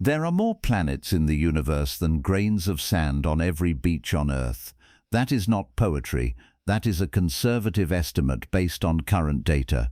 There are more planets in the universe than grains of sand on every beach on Earth. That is not poetry, that is a conservative estimate based on current data.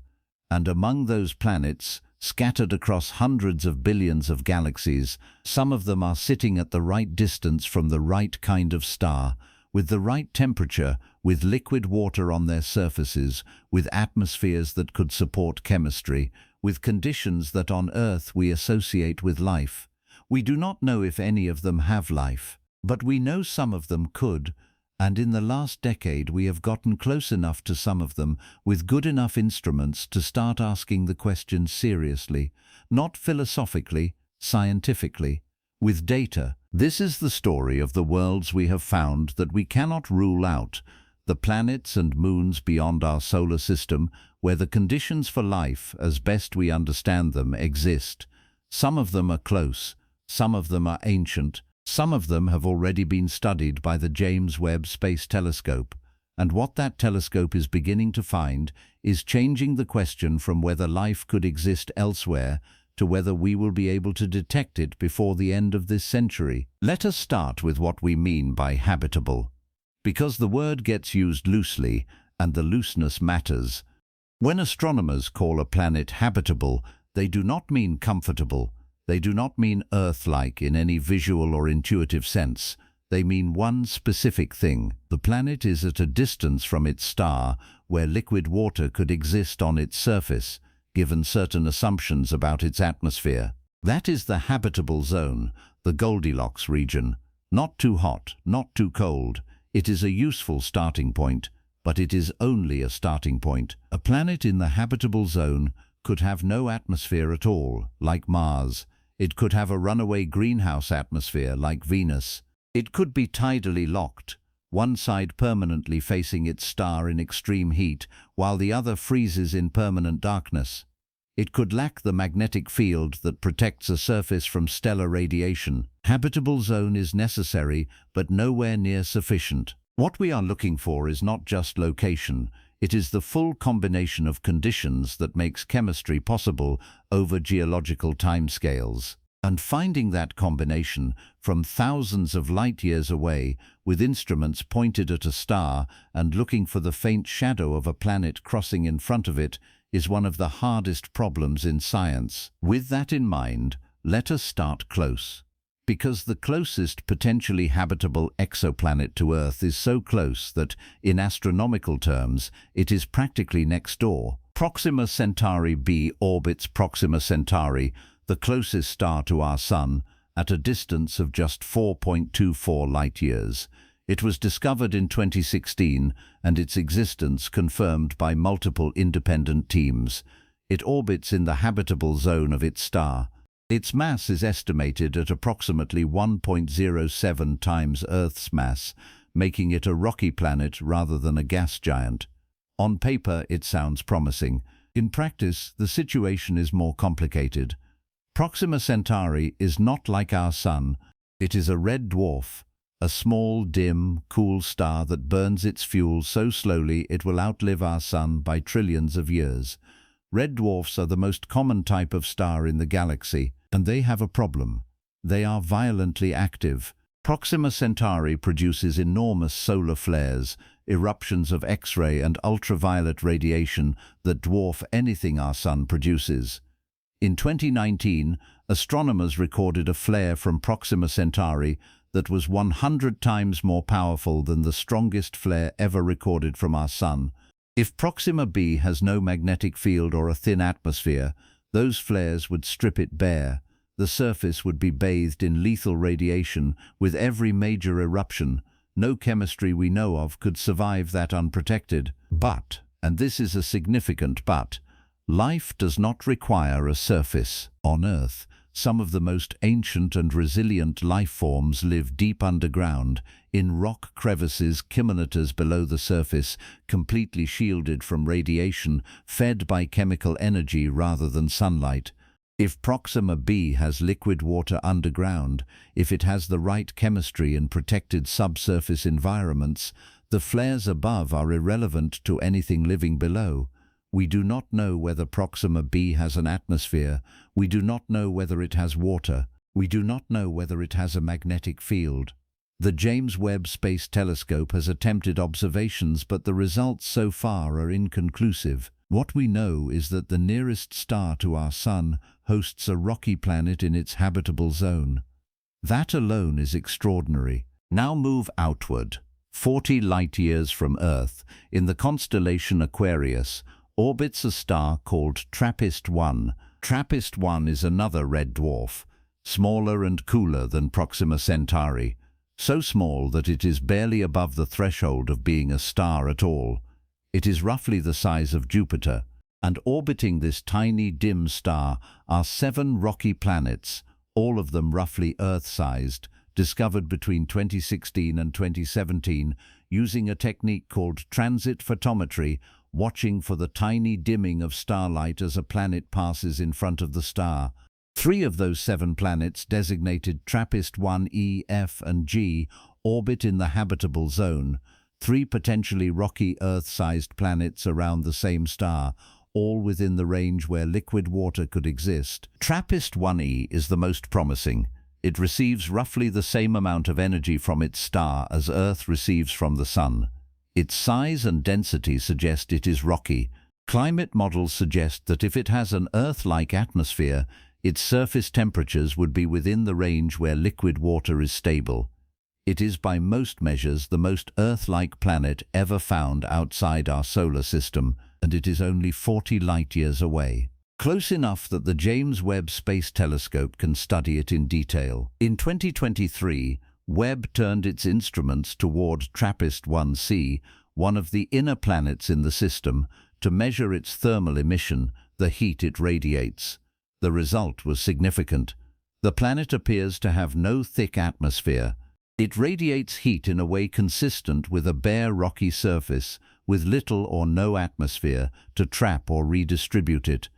And among those planets, scattered across hundreds of billions of galaxies, some of them are sitting at the right distance from the right kind of star, with the right temperature, with liquid water on their surfaces, with atmospheres that could support chemistry, with conditions that on Earth we associate with life. We do not know if any of them have life, but we know some of them could, and in the last decade we have gotten close enough to some of them with good enough instruments to start asking the question seriously, not philosophically, scientifically, with data. This is the story of the worlds we have found that we cannot rule out, the planets and moons beyond our solar system where the conditions for life, as best we understand them, exist. Some of them are close, some of them are ancient, some of them have already been studied by the James Webb Space Telescope, and what that telescope is beginning to find is changing the question from whether life could exist elsewhere to whether we will be able to detect it before the end of this century. Let us start with what we mean by habitable, because the word gets used loosely, and the looseness matters. When astronomers call a planet habitable, they do not mean comfortable. They do not mean Earth-like in any visual or intuitive sense. They mean one specific thing. The planet is at a distance from its star where liquid water could exist on its surface, given certain assumptions about its atmosphere. That is the habitable zone, the Goldilocks region. Not too hot, not too cold. It is a useful starting point, but it is only a starting point. A planet in the habitable zone could have no atmosphere at all, like Mars. It could have a runaway greenhouse atmosphere like Venus. It could be tidally locked, one side permanently facing its star in extreme heat, while the other freezes in permanent darkness. It could lack the magnetic field that protects a surface from stellar radiation. Habitable zone is necessary, but nowhere near sufficient. What we are looking for is not just location. It is the full combination of conditions that makes chemistry possible over geological timescales. And finding that combination from thousands of light years away, with instruments pointed at a star and looking for the faint shadow of a planet crossing in front of it, is one of the hardest problems in science. With that in mind, let us start close. Because the closest potentially habitable exoplanet to Earth is so close that, in astronomical terms, it is practically next door. Proxima Centauri b orbits Proxima Centauri, the closest star to our Sun, at a distance of just 4.24 light-years. It was discovered in 2016 and its existence confirmed by multiple independent teams. It orbits in the habitable zone of its star. Its mass is estimated at approximately 1.07 times Earth's mass, making it a rocky planet rather than a gas giant. On paper, it sounds promising. In practice, the situation is more complicated. Proxima Centauri is not like our Sun. It is a red dwarf, a small, dim, cool star that burns its fuel so slowly it will outlive our Sun by trillions of years. Red dwarfs are the most common type of star in the galaxy, and they have a problem. They are violently active. Proxima Centauri produces enormous solar flares, eruptions of X-ray and ultraviolet radiation that dwarf anything our Sun produces. In 2019, astronomers recorded a flare from Proxima Centauri that was 100 times more powerful than the strongest flare ever recorded from our Sun. If Proxima b has no magnetic field or a thin atmosphere, those flares would strip it bare. The surface would be bathed in lethal radiation with every major eruption. No chemistry we know of could survive that unprotected. But, and this is a significant but, life does not require a surface. On Earth, some of the most ancient and resilient life forms live deep underground, in rock crevices kilometers below the surface, completely shielded from radiation, fed by chemical energy rather than sunlight. If Proxima b has liquid water underground, if it has the right chemistry and protected subsurface environments, the flares above are irrelevant to anything living below. We do not know whether Proxima b has an atmosphere. We do not know whether it has water. We do not know whether it has a magnetic field. The James Webb Space Telescope has attempted observations, but the results so far are inconclusive. What we know is that the nearest star to our Sun hosts a rocky planet in its habitable zone. That alone is extraordinary. Now move outward. 40 light-years from Earth, in the constellation Aquarius, orbits a star called TRAPPIST-1. TRAPPIST-1 is another red dwarf, smaller and cooler than Proxima Centauri, so small that it is barely above the threshold of being a star at all. It is roughly the size of Jupiter, and orbiting this tiny dim star are 7 rocky planets, all of them roughly Earth-sized, discovered between 2016 and 2017 using a technique called transit photometry, watching for the tiny dimming of starlight as a planet passes in front of the star. 3 of those 7 planets, designated TRAPPIST-1 E, F, and G, orbit in the habitable zone. 3 potentially rocky Earth-sized planets around the same star, all within the range where liquid water could exist. TRAPPIST-1e is the most promising. It receives roughly the same amount of energy from its star as Earth receives from the Sun. Its size and density suggest it is rocky. Climate models suggest that if it has an Earth-like atmosphere, its surface temperatures would be within the range where liquid water is stable. It is by most measures the most Earth-like planet ever found outside our solar system, and it is only 40 light-years away. Close enough that the James Webb Space Telescope can study it in detail. In 2023, Webb turned its instruments toward TRAPPIST-1c, one of the inner planets in the system, to measure its thermal emission, the heat it radiates. The result was significant. The planet appears to have no thick atmosphere. It radiates heat in a way consistent with a bare rocky surface, with little or no atmosphere to trap or redistribute it.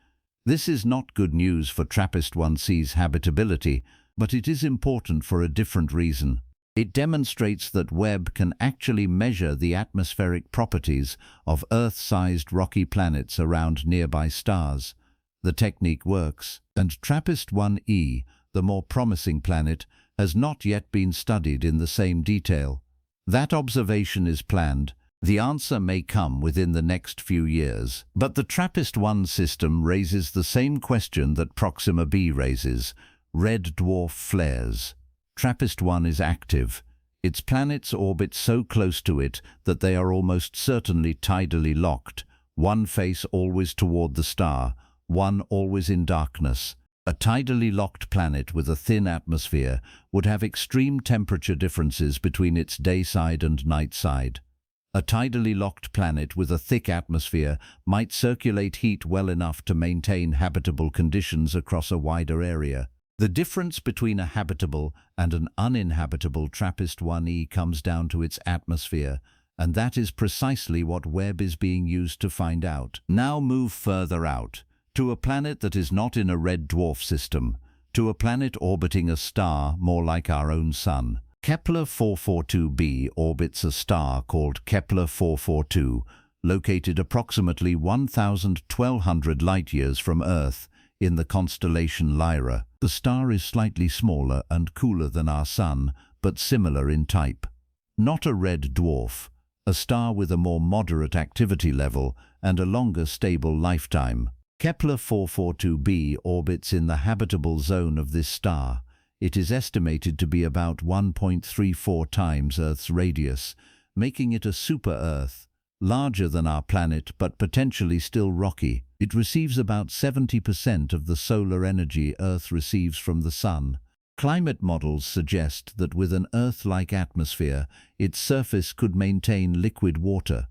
This is not good news for TRAPPIST-1c's habitability, but it is important for a different reason. It demonstrates that Webb can actually measure the atmospheric properties of Earth-sized rocky planets around nearby stars. The technique works, and TRAPPIST-1e, the more promising planet, has not yet been studied in the same detail. That observation is planned. The answer may come within the next few years. But the TRAPPIST-1 system raises the same question that Proxima b raises: red dwarf flares. TRAPPIST-1 is active. Its planets orbit so close to it that they are almost certainly tidally locked, one face always toward the star, one always in darkness. A tidally locked planet with a thin atmosphere would have extreme temperature differences between its day side and night side. A tidally locked planet with a thick atmosphere might circulate heat well enough to maintain habitable conditions across a wider area. The difference between a habitable and an uninhabitable TRAPPIST-1e comes down to its atmosphere, and that is precisely what Webb is being used to find out. Now move further out, to a planet that is not in a red dwarf system, to a planet orbiting a star more like our own Sun. Kepler 442b orbits a star called Kepler 442, located approximately 1,200 light-years from Earth in the constellation Lyra. The star is slightly smaller and cooler than our Sun, but similar in type. Not a red dwarf, a star with a more moderate activity level and a longer stable lifetime. Kepler 442b orbits in the habitable zone of this star. It is estimated to be about 1.34 times Earth's radius, making it a super-Earth, larger than our planet but potentially still rocky. It receives about 70% of the solar energy Earth receives from the Sun. Climate models suggest that with an Earth-like atmosphere, its surface could maintain liquid water.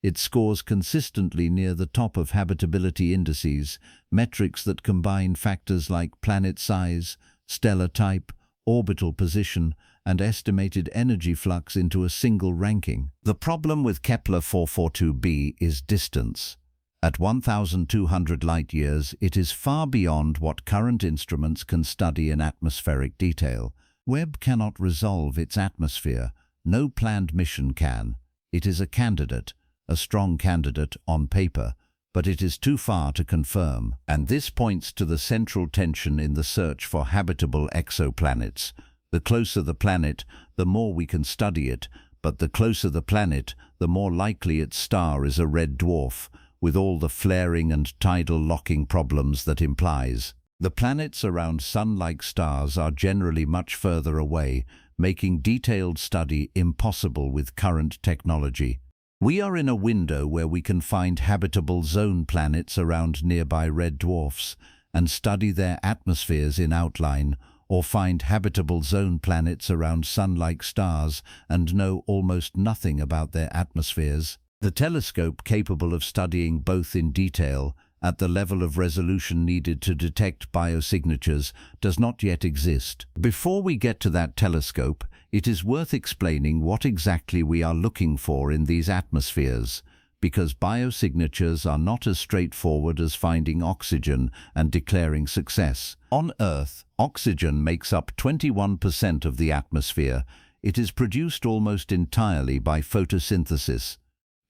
It scores consistently near the top of habitability indices, metrics that combine factors like planet size, stellar type, orbital position, and estimated energy flux into a single ranking. The problem with Kepler 442b is distance. At 1,200 light-years, it is far beyond what current instruments can study in atmospheric detail. Webb cannot resolve its atmosphere. No planned mission can. It is a candidate, a strong candidate on paper, but it is too far to confirm. And this points to the central tension in the search for habitable exoplanets. The closer the planet, the more we can study it, but the closer the planet, the more likely its star is a red dwarf, with all the flaring and tidal locking problems that implies. The planets around Sun-like stars are generally much further away, making detailed study impossible with current technology. We are in a window where we can find habitable zone planets around nearby red dwarfs and study their atmospheres in outline, or find habitable zone planets around Sun-like stars and know almost nothing about their atmospheres. The telescope capable of studying both in detail at the level of resolution needed to detect biosignatures does not yet exist. Before we get to that telescope, it is worth explaining what exactly we are looking for in these atmospheres, because biosignatures are not as straightforward as finding oxygen and declaring success. On Earth, oxygen makes up 21% of the atmosphere. It is produced almost entirely by photosynthesis.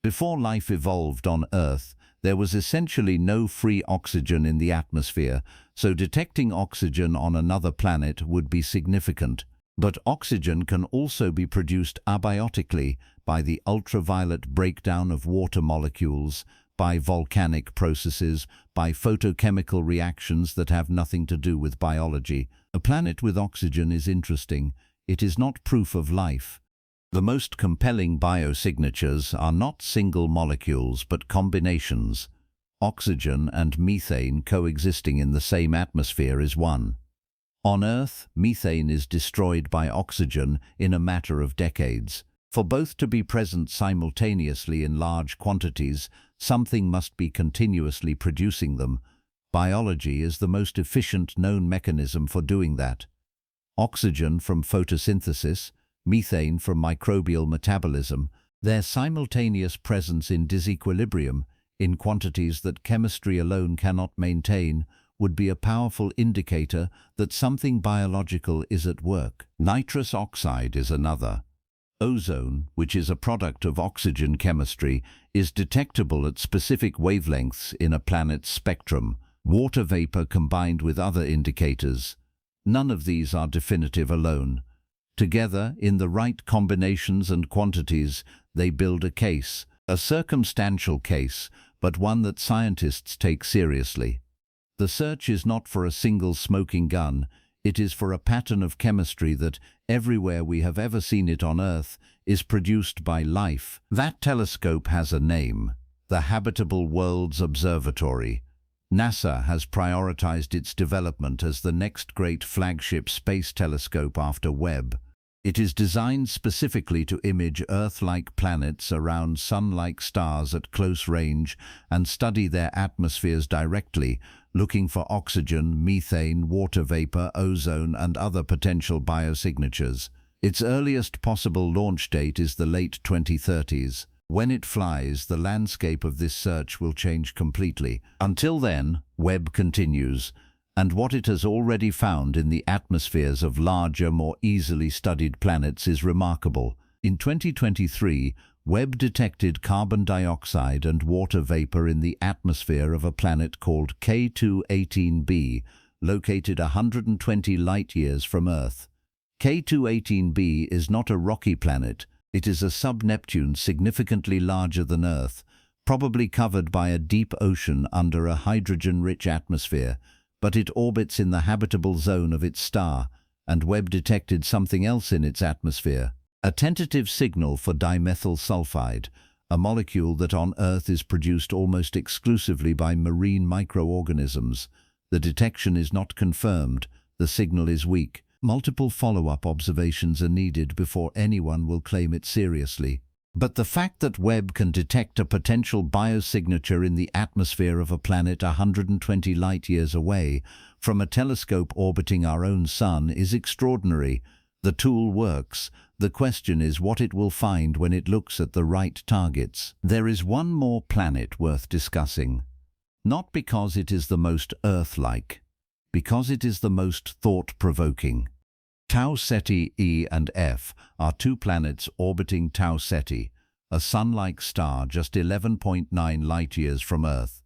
Before life evolved on Earth, there was essentially no free oxygen in the atmosphere, so detecting oxygen on another planet would be significant. But oxygen can also be produced abiotically by the ultraviolet breakdown of water molecules, by volcanic processes, by photochemical reactions that have nothing to do with biology. A planet with oxygen is interesting. It is not proof of life. The most compelling biosignatures are not single molecules but combinations. Oxygen and methane coexisting in the same atmosphere is one. On Earth, methane is destroyed by oxygen in a matter of decades. For both to be present simultaneously in large quantities, something must be continuously producing them. Biology is the most efficient known mechanism for doing that. Oxygen from photosynthesis, methane from microbial metabolism, their simultaneous presence in disequilibrium, in quantities that chemistry alone cannot maintain, would be a powerful indicator that something biological is at work. Nitrous oxide is another. Ozone, which is a product of oxygen chemistry, is detectable at specific wavelengths in a planet's spectrum. Water vapor combined with other indicators. None of these are definitive alone. Together, in the right combinations and quantities, they build a case, a circumstantial case, but one that scientists take seriously. The search is not for a single smoking gun, it is for a pattern of chemistry that, everywhere we have ever seen it on Earth, is produced by life. That telescope has a name, the Habitable Worlds Observatory. NASA has prioritized its development as the next great flagship space telescope after Webb. It is designed specifically to image Earth-like planets around Sun-like stars at close range and study their atmospheres directly, looking for oxygen, methane, water vapor, ozone, and other potential biosignatures. Its earliest possible launch date is the late 2030s. When it flies, the landscape of this search will change completely. Until then, Webb continues, and what it has already found in the atmospheres of larger, more easily studied planets is remarkable. In 2023, Webb detected carbon dioxide and water vapor in the atmosphere of a planet called K2-18b, located 120 light-years from Earth. K2-18b is not a rocky planet. It is a sub-Neptune significantly larger than Earth, probably covered by a deep ocean under a hydrogen-rich atmosphere, but it orbits in the habitable zone of its star, and Webb detected something else in its atmosphere, a tentative signal for dimethyl sulfide, a molecule that on Earth is produced almost exclusively by marine microorganisms. The detection is not confirmed, the signal is weak. Multiple follow-up observations are needed before anyone will claim it seriously. But the fact that Webb can detect a potential biosignature in the atmosphere of a planet 120 light-years away from a telescope orbiting our own sun is extraordinary. The tool works. The question is what it will find when it looks at the right targets. There is one more planet worth discussing. Not because it is the most Earth-like, because it is the most thought-provoking. Tau Ceti E and F are two planets orbiting Tau Ceti, a sun-like star just 11.9 light-years from Earth.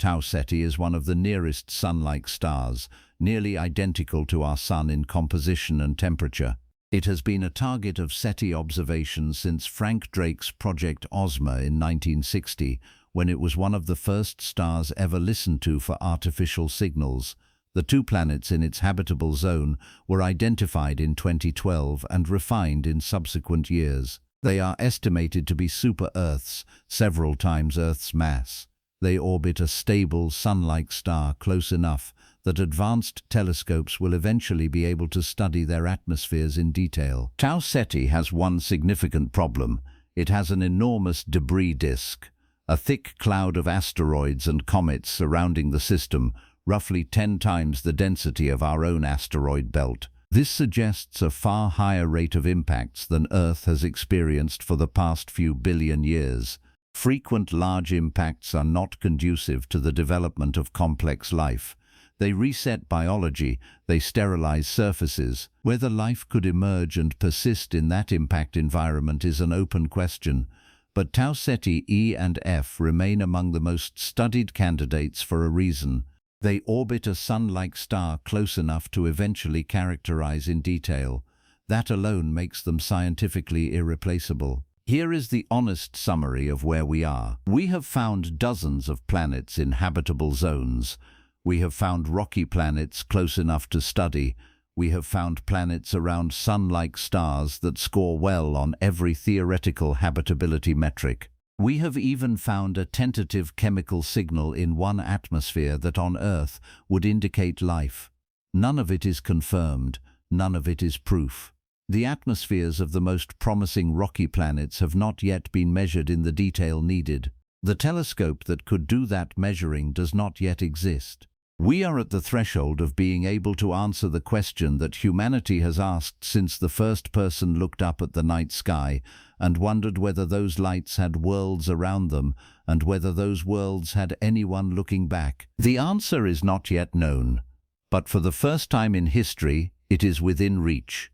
Tau Ceti is one of the nearest Sun-like stars, nearly identical to our Sun in composition and temperature. It has been a target of SETI observations since Frank Drake's Project Ozma in 1960, when it was one of the first stars ever listened to for artificial signals. The 2 planets in its habitable zone were identified in 2012 and refined in subsequent years. They are estimated to be super-Earths, several times Earth's mass. They orbit a stable, Sun-like star close enough that advanced telescopes will eventually be able to study their atmospheres in detail. Tau Ceti has one significant problem. It has an enormous debris disk, a thick cloud of asteroids and comets surrounding the system, roughly 10 times the density of our own asteroid belt. This suggests a far higher rate of impacts than Earth has experienced for the past few billion years. Frequent large impacts are not conducive to the development of complex life. They reset biology, they sterilize surfaces. Whether life could emerge and persist in that impact environment is an open question, but Tau Ceti E and F remain among the most studied candidates for a reason. They orbit a Sun-like star close enough to eventually characterize in detail. That alone makes them scientifically irreplaceable. Here is the honest summary of where we are. We have found dozens of planets in habitable zones. We have found rocky planets close enough to study. We have found planets around Sun-like stars that score well on every theoretical habitability metric. We have even found a tentative chemical signal in one atmosphere that on Earth would indicate life. None of it is confirmed, none of it is proof. The atmospheres of the most promising rocky planets have not yet been measured in the detail needed. The telescope that could do that measuring does not yet exist. We are at the threshold of being able to answer the question that humanity has asked since the first person looked up at the night sky and wondered whether those lights had worlds around them and whether those worlds had anyone looking back. The answer is not yet known, but for the first time in history, it is within reach.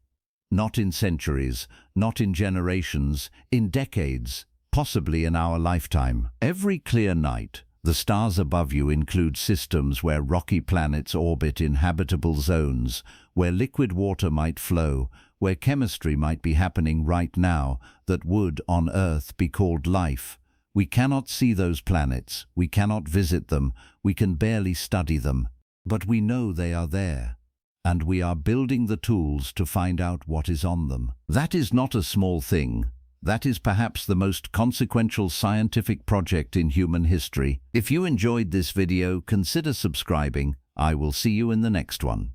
Not in centuries, not in generations, in decades, possibly in our lifetime. Every clear night, the stars above you include systems where rocky planets orbit in habitable zones, where liquid water might flow, where chemistry might be happening right now that would, on Earth, be called life. We cannot see those planets, we cannot visit them, we can barely study them, but we know they are there, and we are building the tools to find out what is on them. That is not a small thing. That is perhaps the most consequential scientific project in human history. If you enjoyed this video, consider subscribing. I will see you in the next one.